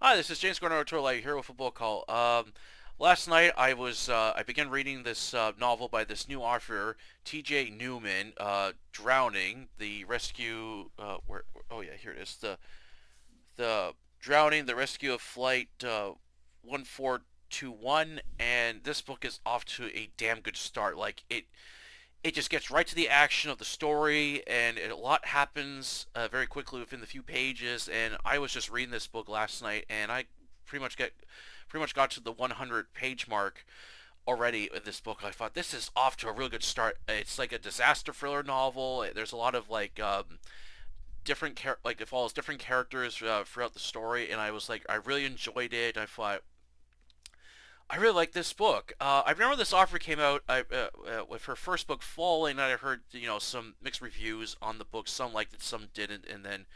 Hi, this is James Gordon here with a book call. Last night I began reading this novel by this new author, T.J. Newman, Drowning, the rescue. Oh yeah, here it is. The Drowning, the rescue of Flight 1421, and this book is off to a damn good start. It just gets right to the action of the story, and a lot happens very quickly within the few pages. And I was just reading this book last night, and I pretty much got to the 100 page mark already in this book. I thought this is off to a really good start. It's like a disaster thriller novel. There's a lot of like it follows different characters throughout the story, and I was like, I really enjoyed it. I thought I really like this book. I remember this author came out with her first book, Falling, and I heard some mixed reviews on the book. Some liked it, some didn't. And then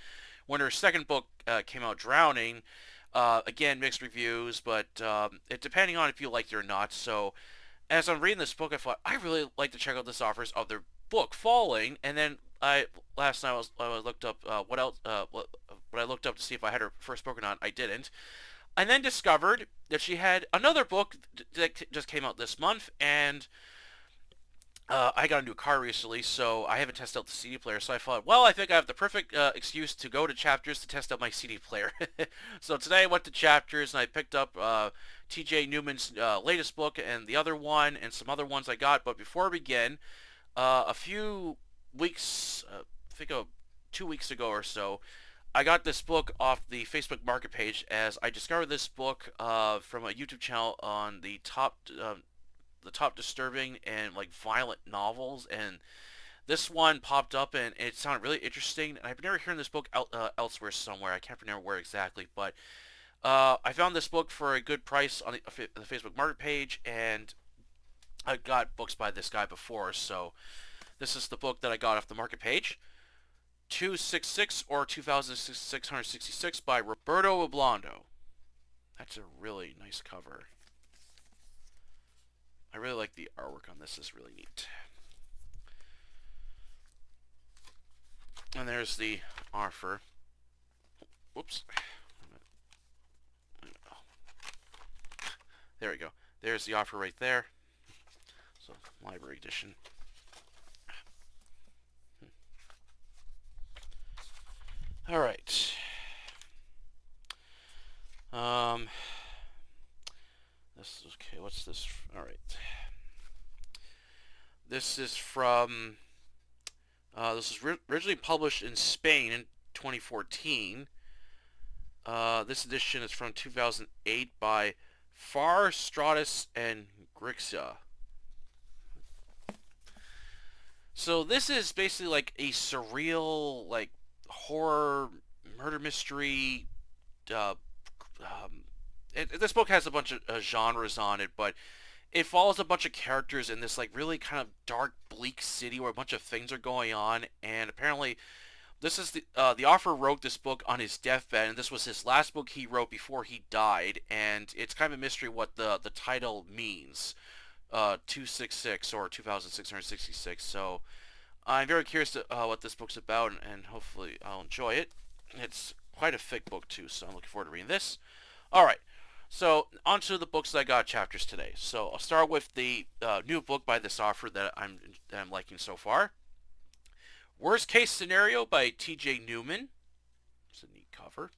when her second book came out, Drowning, again mixed reviews, but it depending on if you liked it or not. So as I'm reading this book, I thought I really like to check out this author's other book, Falling, and then I last night I looked up what else what I looked up to see if I had her first book or not. I didn't. And then discovered that she had another book that just came out this month, and I got a new car recently, so I haven't tested out the CD player. So I thought, well, I think I have the perfect excuse to go to Chapters to test out my CD player. So today I went to Chapters and I picked up T.J. Newman's latest book and the other one and some other ones I got. But before we begin, a few weeks, I think 2 weeks ago or so, I got this book off the Facebook Market page as I discovered this book from a YouTube channel on the top disturbing and like violent novels, and this one popped up and it sounded really interesting. And I've never heard this book elsewhere somewhere. I can't remember where exactly, but I found this book for a good price on the Facebook Market page, and I got books by this guy before, so this is the book that I got off the Market page. 266 or 2666 by Roberto Oblando. That's a really nice cover. I really like the artwork on this. It's really neat. And there's the offer. Whoops. There we go. There's the offer right there. So, library edition. All right. This is okay. What's this? All right. This is from. This was originally published in Spain in 2014. This edition is from 2008 by Far Stratus and Grixia. So this is basically like a surreal, like horror murder mystery. Uh, this book has a bunch of genres on it, but it follows a bunch of characters in this like really kind of dark, bleak city where a bunch of things are going on. And apparently, this is the author wrote this book on his deathbed, and this was his last book he wrote before he died. And it's kind of a mystery what the title means, 266 or 2666. So I'm very curious to, what this book's about, and hopefully I'll enjoy it. It's quite a thick book too, so I'm looking forward to reading this. All right. So, on to the books that I got chapters today. So, I'll start with the new book by this author that I'm liking so far. Worst Case Scenario by T.J. Newman. It's a neat cover.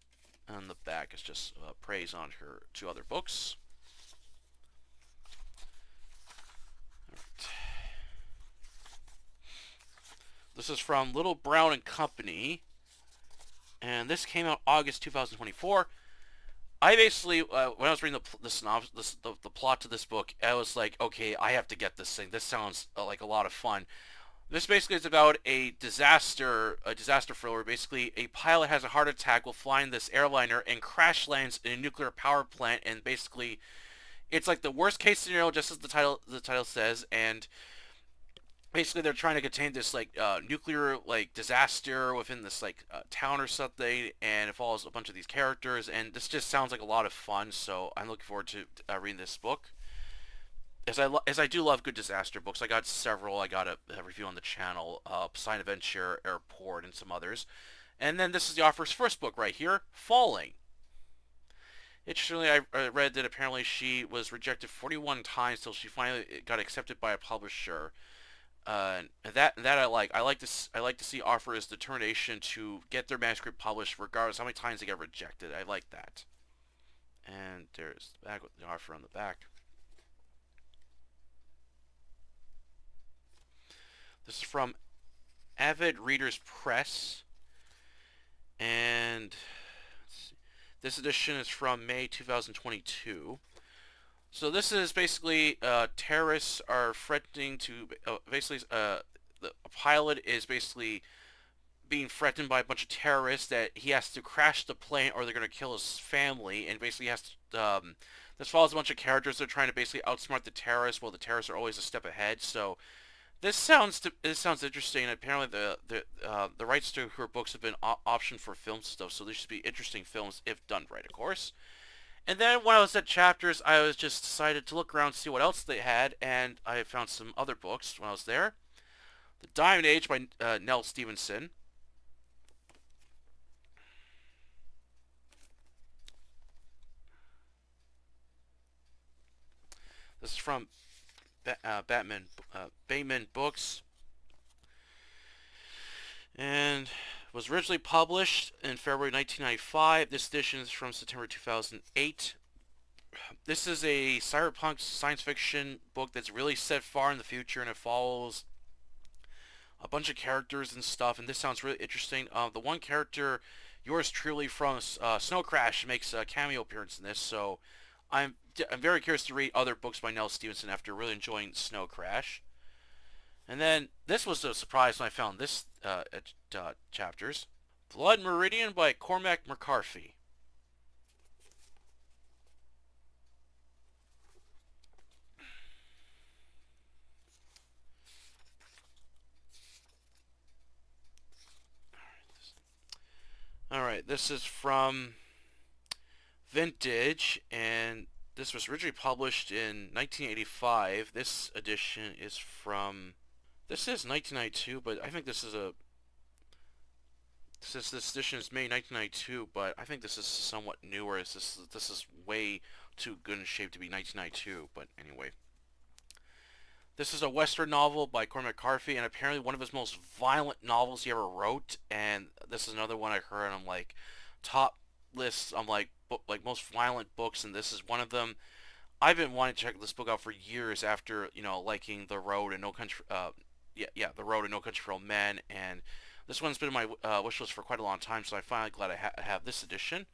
And the back is just praise on her two other books. Alright. This is from Little Brown and Company. And this came out August 2024. I basically, when I was reading the plot to this book, I was like, okay, I have to get this thing. This sounds like a lot of fun. This basically is about a disaster thriller. Basically, a pilot has a heart attack while flying this airliner and crash lands in a nuclear power plant. And basically, it's like the worst case scenario, just as the title says. And basically they're trying to contain this like nuclear like disaster within this like town or something, and it follows a bunch of these characters, and this just sounds like a lot of fun. So I'm looking forward to reading this book. As I do love good disaster books. I got several. I got a review on the channel, Sign Adventure, Airport, and some others. And then this is the author's first book right here, Falling. Interestingly, I read that apparently she was rejected 41 times till she finally got accepted by a publisher. That I like. I like to see authors' determination to get their manuscript published, regardless how many times they get rejected. I like that. And there's the back with the offer on the back. This is from Avid Readers Press, and this edition is from May 2022. So this is basically terrorists are threatening to basically a pilot is basically being threatened by a bunch of terrorists that he has to crash the plane or they're going to kill his family, and basically has to this follows a bunch of characters that are trying to basically outsmart the terrorists while the terrorists are always a step ahead. So this sounds interesting. Apparently the rights to her books have been optioned for film stuff, so these should be interesting films if done right, of course. And then when I was at Chapters, I was just decided to look around to see what else they had, and I found some other books when I was there. The Diamond Age by Nell Stevenson. This is from Bayman Books, and was originally published in February 1995. This edition is from September 2008. This is a cyberpunk science fiction book that's really set far in the future, and it follows a bunch of characters and stuff. And this sounds really interesting. The one character, yours truly from Snow Crash, makes a cameo appearance in this. So I'm very curious to read other books by Nell Stevenson after really enjoying Snow Crash. And then this was a surprise when I found this at Chapters. Blood Meridian by Cormac McCarthy. Alright, this is from Vintage, and this was originally published in 1985. This edition is from... This is 1992, but I think this is a... Since this edition is May 1992, but I think this is somewhat newer. This is way too good in shape to be 1992, but anyway. This is a Western novel by Cormac McCarthy, and apparently one of his most violent novels he ever wrote. And this is another one I heard, and I'm like, top lists. I'm like, like most violent books, and this is one of them. I've been wanting to check this book out for years after liking The Road and No Country. The Road and No Country for Old Men, and this one's been on my wish list for quite a long time. So I'm finally glad I have this edition.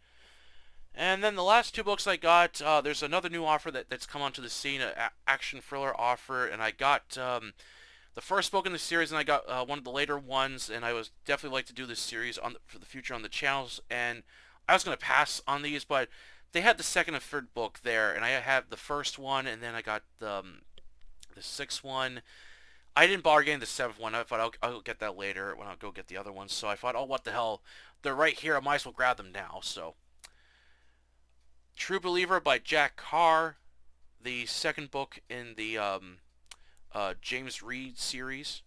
And then the last two books I got, there's another new offer that's come onto the scene, an action thriller offer, and I got the first book in the series, and I got one of the later ones, and I was definitely like to do this series for the future on the channels, and I was going to pass on these, but they had the second and third book there, and I have the first one, and then I got the sixth one. I didn't bother getting the seventh one. I thought I'll get that later when I'll go get the other ones, so I thought, oh, what the hell, they're right here, I might as well grab them now, so... True Believer by Jack Carr, the second book in the James Reed series.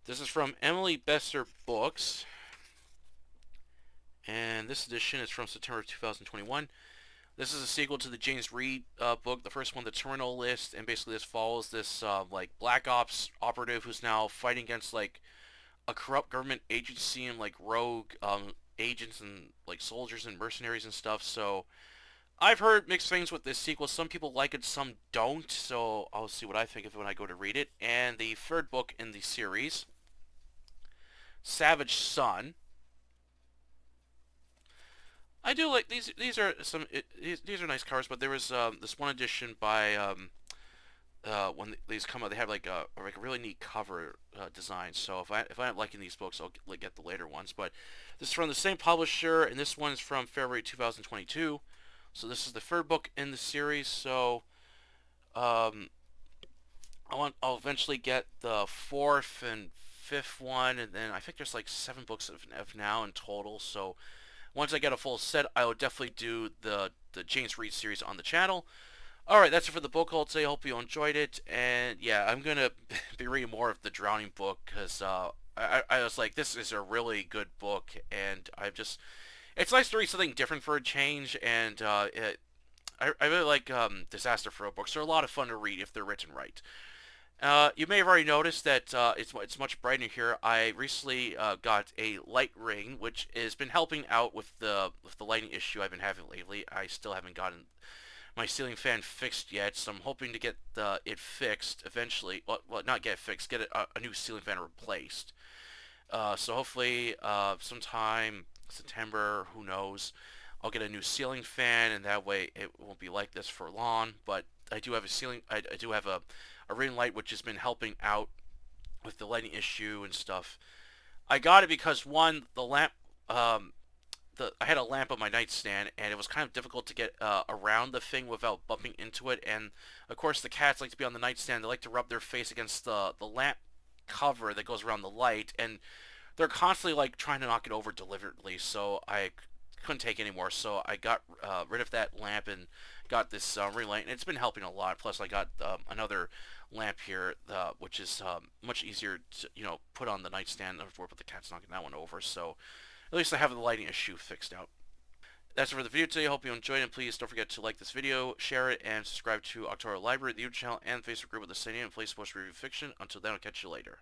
This is from Emily Besser Books, and this edition is from September 2021. This is a sequel to the James Reed book, the first one, The Terminal List, and basically this follows this like Black Ops operative who's now fighting against like a corrupt government agency and like rogue agents and like soldiers and mercenaries and stuff. So I've heard mixed things with this sequel. Some people like it, some don't. So I'll see what I think of it when I go to read it. And the third book in the series, Savage Son. I do like these. These are some. These are nice covers, but there was this one edition by when these come out, they have like a really neat cover design. So if I'm liking these books, I'll get the later ones. But this is from the same publisher, and this one's from February 2022. So this is the third book in the series. So I'll eventually get the fourth and fifth one, and then I think there's like 7 books of now in total. So once I get a full set, I will definitely do the James Reed series on the channel. Alright, that's it for the book haul today. I hope you enjoyed it. And yeah, I'm going to be reading more of the Drowning book because I was like, this is a really good book, and it's nice to read something different for a change, and I really like disaster thrill books. They're a lot of fun to read if they're written right. You may have already noticed that it's much brighter here. I recently got a light ring, which has been helping out with the lighting issue I've been having lately. I still haven't gotten my ceiling fan fixed yet, so I'm hoping to get it fixed eventually. Well, not get it fixed, get a new ceiling fan replaced. So hopefully, sometime September, who knows, I'll get a new ceiling fan, and that way it won't be like this for long. But I do have I do have a ring light which has been helping out with the lighting issue and stuff. I got it because one, the lamp, I had a lamp on my nightstand, and it was kind of difficult to get around the thing without bumping into it. And of course, the cats like to be on the nightstand. They like to rub their face against the lamp cover that goes around the light, and they're constantly like trying to knock it over deliberately. So I couldn't take anymore. So I got rid of that lamp and got this ring light, and it's been helping a lot. Plus, I got another lamp here, which is much easier to put on the nightstand. But the cat's knocking that one over. So at least I have the lighting issue fixed out. That's it for the video today. I hope you enjoyed it. And please don't forget to like this video, share it, and subscribe to October Library, the YouTube channel, and Facebook group with the same name and place post review fiction. Until then, I'll catch you later.